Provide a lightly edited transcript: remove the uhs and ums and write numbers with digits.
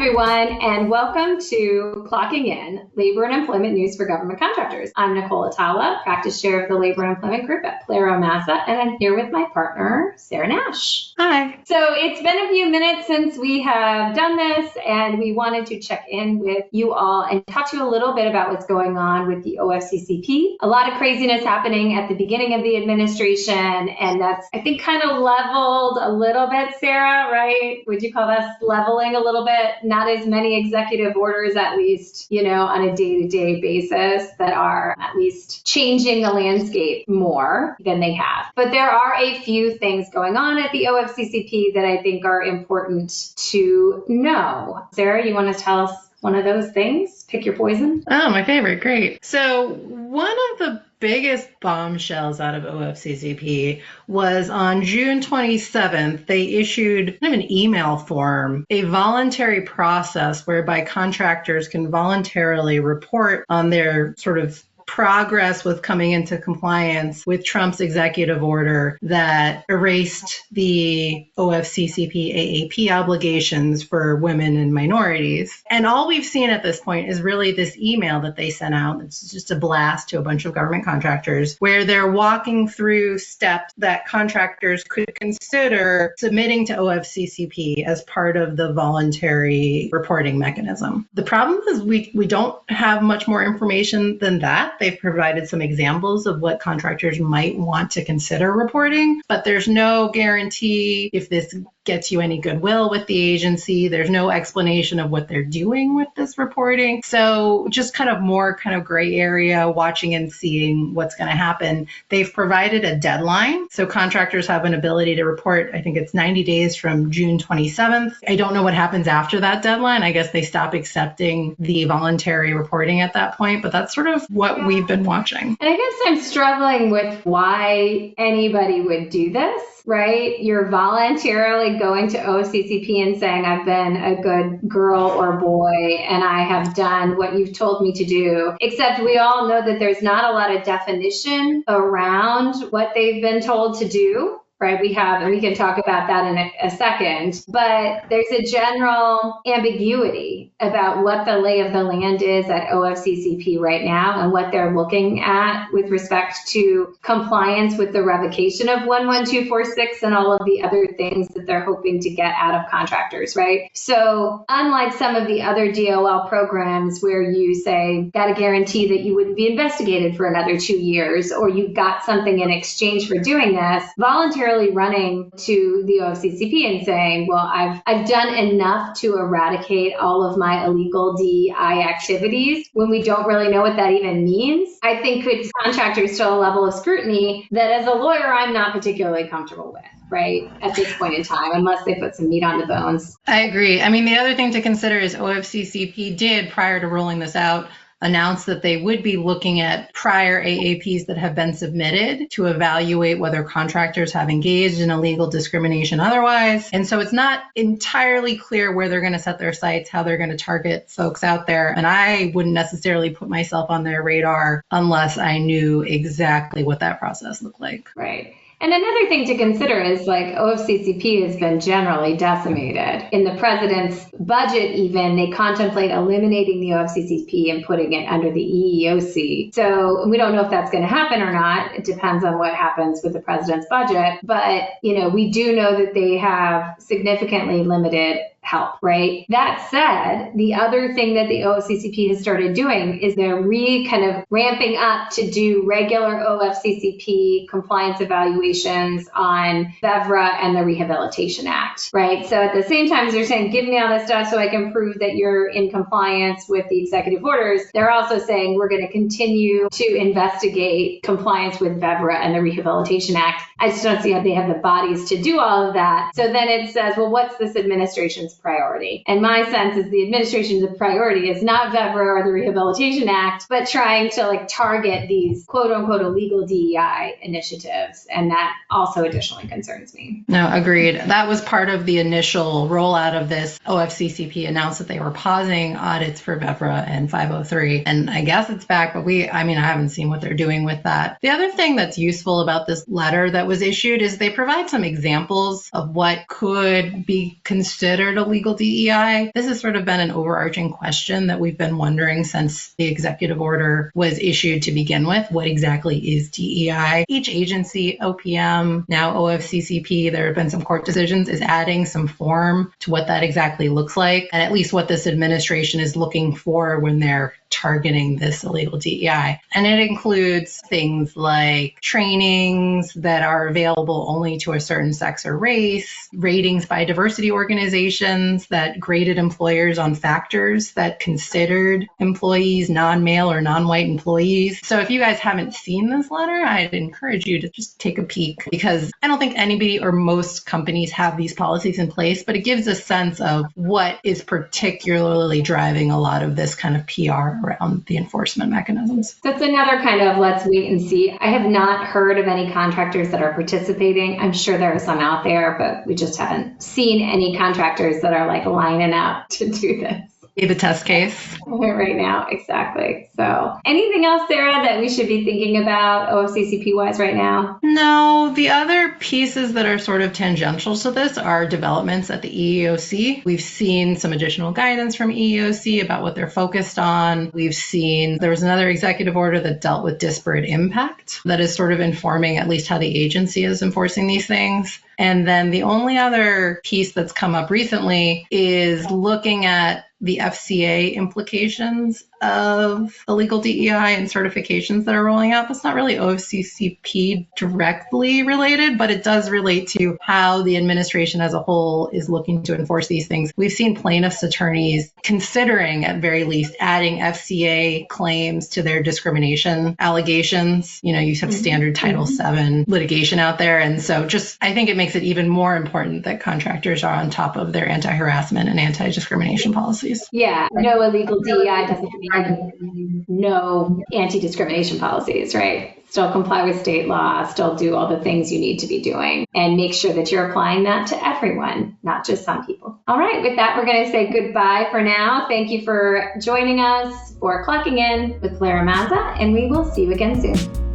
everyone, and welcome to Clocking In, Labor and Employment News for Government Contractors. I'm Nicole Atala, Practice Chair of the Labor and Employment Group at PilieroMazza, and I'm here with my partner, Sarah Nash. Hi. So it's been a few minutes since we have done this, and we wanted to check in with you all and talk to you a little bit about what's going on with the OFCCP. A lot of craziness happening at the beginning of the administration, and that's, I think, kind of leveled a little bit, Sarah, right? Would you call that leveling a little bit? Not as many executive orders, at least, on a day-to-day basis that are at least changing the landscape more than they have. But there are a few things going on at the OFCCP that I think are important to know. Sarah, you want to tell us one of those things? Pick your poison. Oh, my favorite. Great. So one of the biggest bombshells out of OFCCP was on June 27th, they issued kind of an email form, a voluntary process whereby contractors can voluntarily report on their sort of progress with coming into compliance with Trump's executive order that erased the OFCCP AAP obligations for women and minorities. And all we've seen at this point is really this email that they sent out. It's just a blast to a bunch of government contractors where they're walking through steps that contractors could consider submitting to OFCCP as part of the voluntary reporting mechanism. The problem is we don't have much more information than that. They've provided some examples of what contractors might want to consider reporting, but there's no guarantee if this gets you any goodwill with the agency. There's no explanation of what they're doing with this reporting. So just kind of more kind of gray area, watching and seeing what's going to happen. They've provided a deadline. So contractors have an ability to report, I think it's 90 days from June 27th. I don't know what happens after that deadline. I guess they stop accepting the voluntary reporting at that point, but that's sort of what we've been watching. And I guess I'm struggling with why anybody would do this. Right? You're voluntarily going to OFCCP and saying, I've been a good girl or boy and I have done what you've told me to do. Except we all know that there's not a lot of definition around what they've been told to do. Right, we can talk about that in a second, but there's a general ambiguity about what the lay of the land is at OFCCP right now and what they're looking at with respect to compliance with the revocation of 11246 and all of the other things that they're hoping to get out of contractors, right? So unlike some of the other DOL programs where you say, got a guarantee that you wouldn't be investigated for another 2 years, or you got something in exchange for doing this, voluntarily running to the OFCCP and saying, well, I've done enough to eradicate all of my illegal DEI activities when we don't really know what that even means, I think puts contractors to a level of scrutiny that as a lawyer, I'm not particularly comfortable with. Right, at this point in time, unless they put some meat on the bones. I agree. I mean, the other thing to consider is OFCCP did, prior to rolling this out, announced that they would be looking at prior AAPs that have been submitted to evaluate whether contractors have engaged in illegal discrimination otherwise. And so it's not entirely clear where they're going to set their sights, how they're going to target folks out there. And I wouldn't necessarily put myself on their radar unless I knew exactly what that process looked like. Right. And another thing to consider is OFCCP has been generally decimated. In the president's budget even, they contemplate eliminating the OFCCP and putting it under the EEOC. So we don't know if that's going to happen or not. It depends on what happens with the president's budget. But, we do know that they have significantly limited help, right? That said, the other thing that the OFCCP has started doing is they're kind of ramping up to do regular OFCCP compliance evaluations on VEVRA and the Rehabilitation Act, right? So at the same time as they're saying, give me all this stuff so I can prove that you're in compliance with the executive orders, they're also saying we're going to continue to investigate compliance with VEVRA and the Rehabilitation Act. I just don't see how they have the bodies to do all of that. So then it says, well, what's this administration's priority? And my sense is the administration's priority is not VEVRA or the Rehabilitation Act, but trying to target these quote unquote illegal DEI initiatives. And that also additionally concerns me. No, agreed. That was part of the initial rollout of this. OFCCP announced that they were pausing audits for VEVRA and 503. And I guess it's back, but I haven't seen what they're doing with that. The other thing that's useful about this letter that was issued is they provide some examples of what could be considered illegal DEI. This has sort of been an overarching question that we've been wondering since the executive order was issued to begin with. What exactly is DEI? Each agency, OPM, now OFCCP, there have been some court decisions, is adding some form to what that exactly looks like, and at least what this administration is looking for when they're targeting this illegal DEI. And it includes things like trainings that are available only to a certain sex or race, ratings by diversity organizations that graded employers on factors that considered employees non-male or non-white employees. So if you guys haven't seen this letter, I'd encourage you to just take a peek, because I don't think anybody or most companies have these policies in place, but it gives a sense of what is particularly driving a lot of this kind of PR around the enforcement mechanisms. That's another kind of let's wait and see. I have not heard of any contractors that are participating. I'm sure there are some out there, but we just haven't seen any contractors that are like lining up to do this. Be the test case. Right now, exactly. So anything else, Sarah, that we should be thinking about OFCCP-wise right now? No, the other pieces that are sort of tangential to this are developments at the EEOC. We've seen some additional guidance from EEOC about what they're focused on. We've seen there was another executive order that dealt with disparate impact that is sort of informing at least how the agency is enforcing these things. And then the only other piece that's come up recently is looking at the FCA implications of illegal DEI and certifications that are rolling out. That's not really OFCCP directly related, but it does relate to how the administration as a whole is looking to enforce these things. We've seen plaintiffs' attorneys considering, at very least, adding FCA claims to their discrimination allegations. You have standard Title VII litigation out there. And so I think it makes it even more important that contractors are on top of their anti-harassment and anti-discrimination policies. Yeah, no illegal DEI doesn't mean no anti-discrimination policies, right? Still comply with state law, still do all the things you need to be doing, and make sure that you're applying that to everyone, not just some people. All right, with that, we're going to say goodbye for now. Thank you for joining us for Clocking In with PilieroMazza, and we will see you again soon.